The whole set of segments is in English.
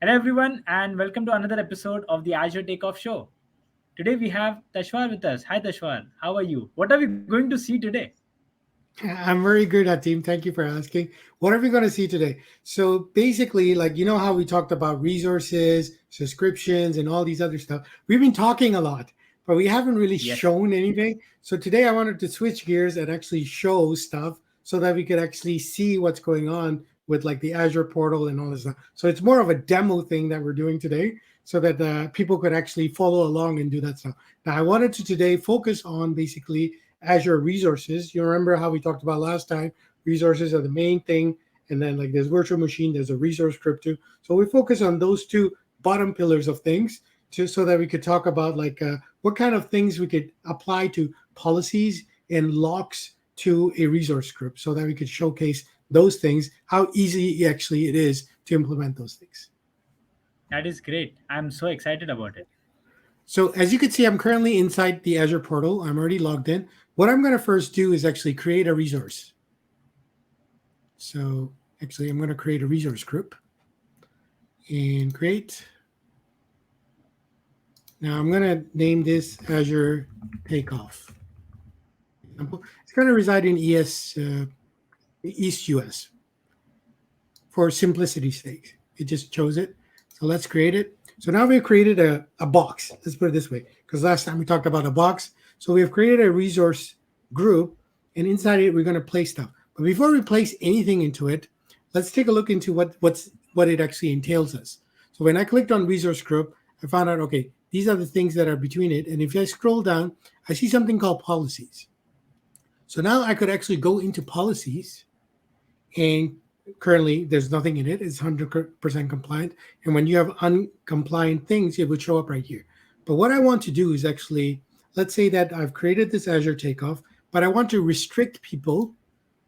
Hello, everyone, and welcome to another episode of the Azure Takeoff show. Today we have Tashwar with us. Hi, Tashwar. How are you? What are we going to see today? I'm very good at team. Thank you for asking. What are we going to see today? So basically, like how we talked about resources, subscriptions, and all these other stuff. We've been talking a lot, but we haven't really Yes, shown anything. So today I wanted to switch gears and actually show stuff so that we could actually see what's going on with like the Azure portal and all this stuff. So it's more of a demo thing that we're doing today so that people could actually follow along and do that stuff. Now I wanted to today focus on basically Azure resources. You remember how we talked about last time? Resources are the main thing, and then like there's virtual machine, there's a resource script too. So we focus on those two bottom pillars of things, so that we could talk about like what kind of things we could apply to policies and locks to a resource script, so that we could showcase those things, how easy actually it is to implement those things. that is great. I'm so excited about it. So as you can see, I'm currently inside the Azure portal. I'm already logged in. What I'm going to first do is actually create a resource. So actually, I'm going to create a resource group and create. Now I'm going to name this Azure Takeoff. It's going to reside in East US for simplicity's sake. It just chose it. So let's create it. So now we've created a box. Let's put it this way, because last time we talked about a box. So we have created a resource group, and inside it, we're going to place stuff. But before we place anything into it, let's take a look into what it actually entails us. So when I clicked on resource group, I found out, okay, these are the things that are between it. And if I scroll down, I see something called policies. So now I could actually go into policies, and currently there's nothing in it. It's 100% compliant. And when you have uncompliant things, it would show up right here. But what I want to do is actually, let's say that I've created this Azure Takeoff, but I want to restrict people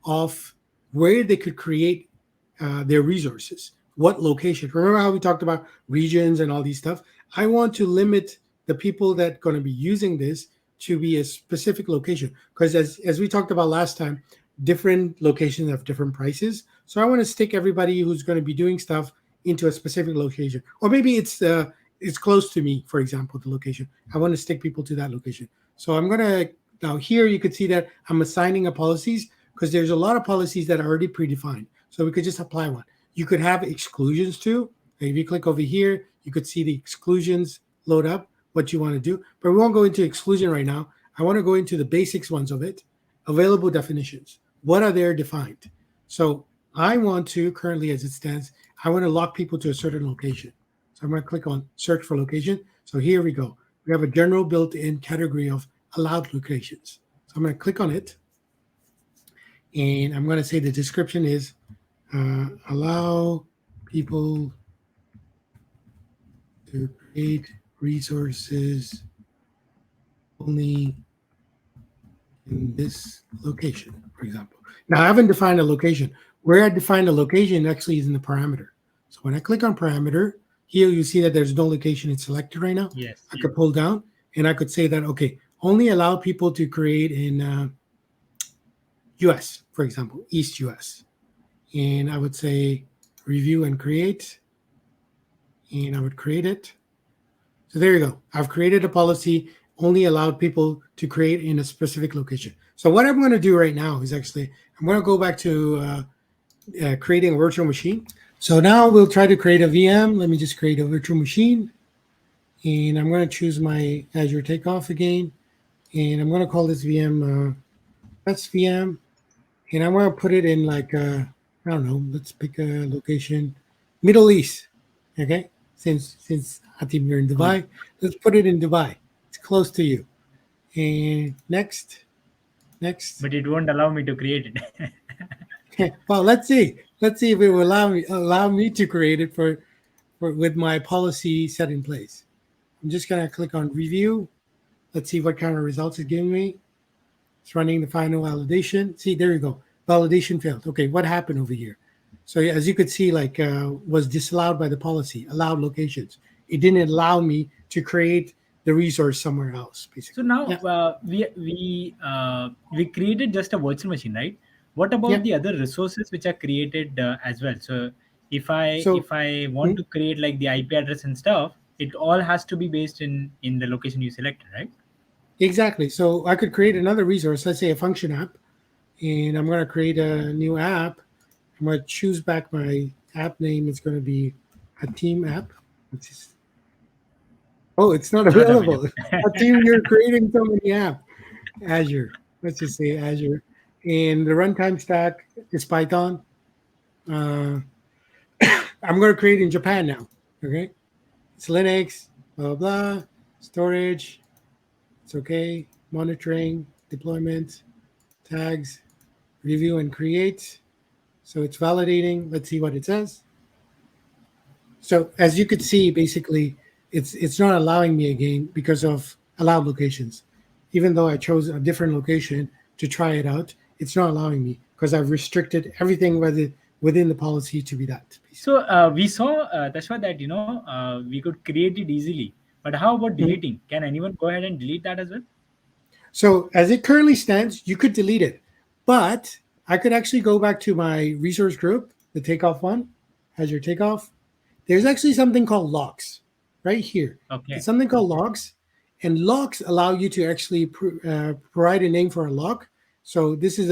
of where they could create their resources, what location. Remember how we talked about regions and all these stuff? I want to limit the people that are going to be using this to be a specific location, because as we talked about last time, different locations have different prices. So I want to stick everybody who's going to be doing stuff into a specific location, or maybe it's close to me, for example, the location. I want to stick people to that location. So I'm going to now here you could see that I'm assigning a policies, because there's a lot of policies that are already predefined. So we could just apply one. You could have exclusions too. If you click over here, you could see the exclusions load up, what you want to do. But we won't go into exclusion right now. I want to go into the basics ones of it. Available definitions. What are there defined? So I want to, currently as it stands, I want to lock people to a certain location. So I'm going to click on search for location. So here we go. We have a general built-in category of allowed locations. So I'm going to click on it. And I'm going to say the description is allow people to create resources only in this location, for example. Now, I haven't defined a location. Where I define a location actually is in the parameter. So when I click on parameter, here you see that there's no location it's selected right now. Yes. I could pull down and I could say that, okay, only allow people to create in US, for example, East US. And I would say review and create, and I would create it. So there you go. I've created a policy, only allowed people to create in a specific location. So what I'm going to do right now is actually, I'm going to go back to creating a virtual machine. So now we'll try to create a VM. Let me just create a virtual machine. And I'm going to choose my Azure Takeoff again. And I'm going to call this VM test VM. And I'm going to put it in like, I don't know, let's pick a location, Middle East. Okay. Since Hatim, you're in Cool. Dubai, let's put it in Dubai. It's close to you. And next. But it won't allow me to create it. Well, let's see. Let's see if it will allow me to create it for with my policy set in place. I'm just gonna click on review. Let's see what kind of results it's giving me. It's running the final validation. See, there you go. Validation failed. Okay, what happened over here? So as you could see, like was disallowed by the policy, allowed locations. It didn't allow me to create the resource somewhere else, So basically. now Yeah, we created just a virtual machine, right? What about yeah. the other resources which are created as well? So So if I want mm, to create like the IP address and stuff, it all has to be based in the location you selected, right? exactly. So I could create another resource, let's say a function app, and I'm going to create a new app. I'm going to choose back my app name. It's going to be a team app. Which is, oh, it's not Not available. available. A team, you're creating so many apps. Azure. Let's just say Azure. And the runtime stack is Python. Uh, I'm going to create in Japan now. Okay. It's Linux, blah, blah, blah. Storage. It's okay. Monitoring, deployment, tags, review and create. So it's validating. Let's see what it says. So as you could see, basically, it's not allowing me again because of allowed locations. Even though I chose a different location to try it out, it's not allowing me because I've restricted everything within the policy to be that. So we saw Tashwa that we could create it easily, but how about Mhm. deleting? Can anyone go ahead and delete that as well? So as it currently stands, you could delete it, but I could actually go back to my resource group, the takeoff one, Azure Takeoff. There's actually something called locks right here. Okay. It's something called logs, and locks allow you to actually provide a name for a lock. So this is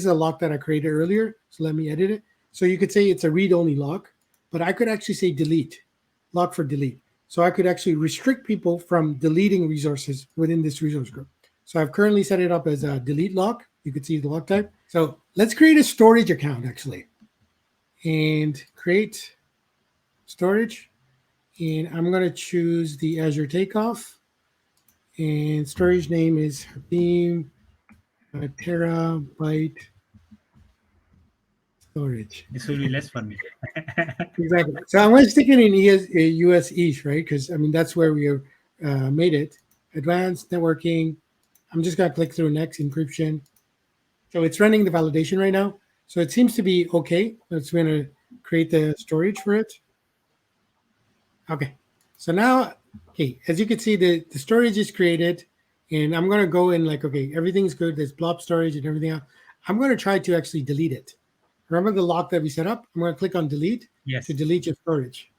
a lock that I created earlier. So let me edit it. So you could say it's a read-only lock, but I could actually say delete, lock for delete. So I could actually restrict people from deleting resources within this resource group. So I've currently set it up as a delete lock. You could see the lock type. So let's create a storage account actually, and create storage. And I'm going to choose the Azure Takeoff. And storage name is theme terabyte storage. This will be less for me. Exactly. So I'm going to stick it in US East, right? Because I mean that's where we have made it. Advanced networking. I'm just going to click through next encryption. So it's running the validation right now. So it seems to be okay. Let's going to create the storage for it. Okay. So now, okay, as you can see, the storage is created, and I'm going to go in like, okay, everything's good. There's blob storage and everything else. I'm going to try to actually delete it. Remember the lock that we set up? I'm going to click on delete to Yes. delete your storage.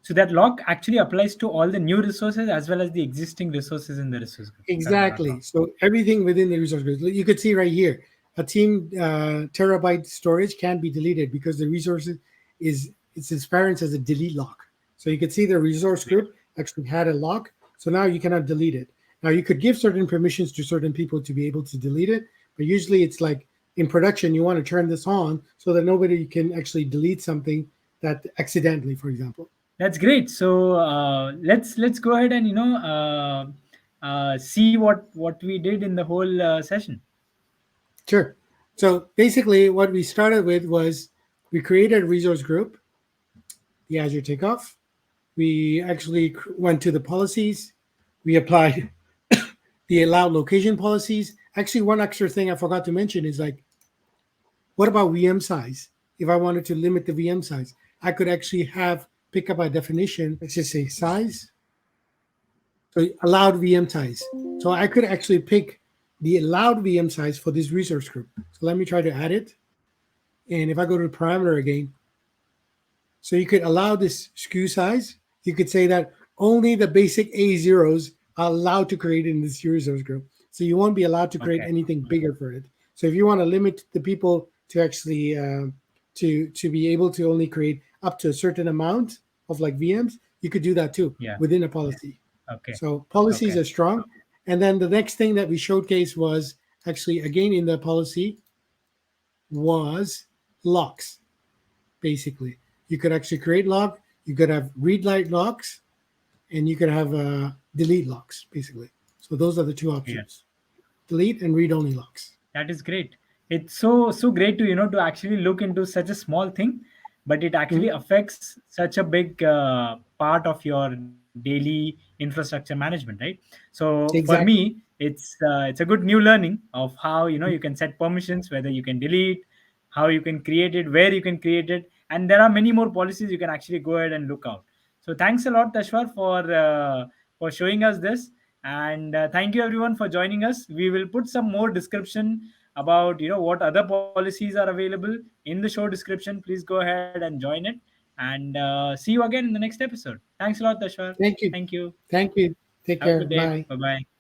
So that lock actually applies to all the new resources as well as the existing resources in the resource group, if I'm not Exactly. wrong. So everything within the resource group, you could see right here, a team terabyte storage can't be deleted because the resources is it's its parents as a delete lock. So you could see the resource group actually had a lock. So now you cannot delete it. Now you could give certain permissions to certain people to be able to delete it, but usually it's like in production you want to turn this on so that nobody can actually delete something that accidentally, for example. That's great. So let's go ahead and see what we did in the whole session. Sure. So basically, what we started with was we created a resource group, the Azure Takeoff. We actually went to the policies. We applied the allowed location policies. Actually, one extra thing I forgot to mention is like, what about VM size? If I wanted to limit the VM size, I could actually have pick up a definition. Let's just say size. So allowed VM size. So I could actually pick the allowed VM size for this resource group. So let me try to add it. And if I go to the parameter again, so you could allow this SKU size. You could say that only the basic A zeros are allowed to create in this resource group. So you won't be allowed to create Okay. anything bigger for it. So if you want to limit the people to actually to be able to only create up to a certain amount of like VMs, you could do that too Yeah. within a policy. Okay. So policies Okay. are strong. And then the next thing that we showcased was actually again in the policy was locks. Basically, you could actually create lock. You could have read write locks, and you could have delete locks. Basically, so those are the two Yeah. options: delete and read only locks. That is great. It's so great to to actually look into such a small thing, but it actually Mhm. affects such a big part of your daily infrastructure management, right? So for me, Exactly. it's a good new learning of how you can set permissions, whether you can delete, how you can create it, where you can create it, and there are many more policies you can actually go ahead and look out. So thanks a lot, Tashwar, for showing us this, and thank you everyone for joining us. We will put some more description about what other policies are available in the show description. Please go ahead and join it, and see you again in the next episode. Thanks a lot, Tashwar. Thank you. Thank you. Thank you. Take Have a care. good day. Bye. Bye bye.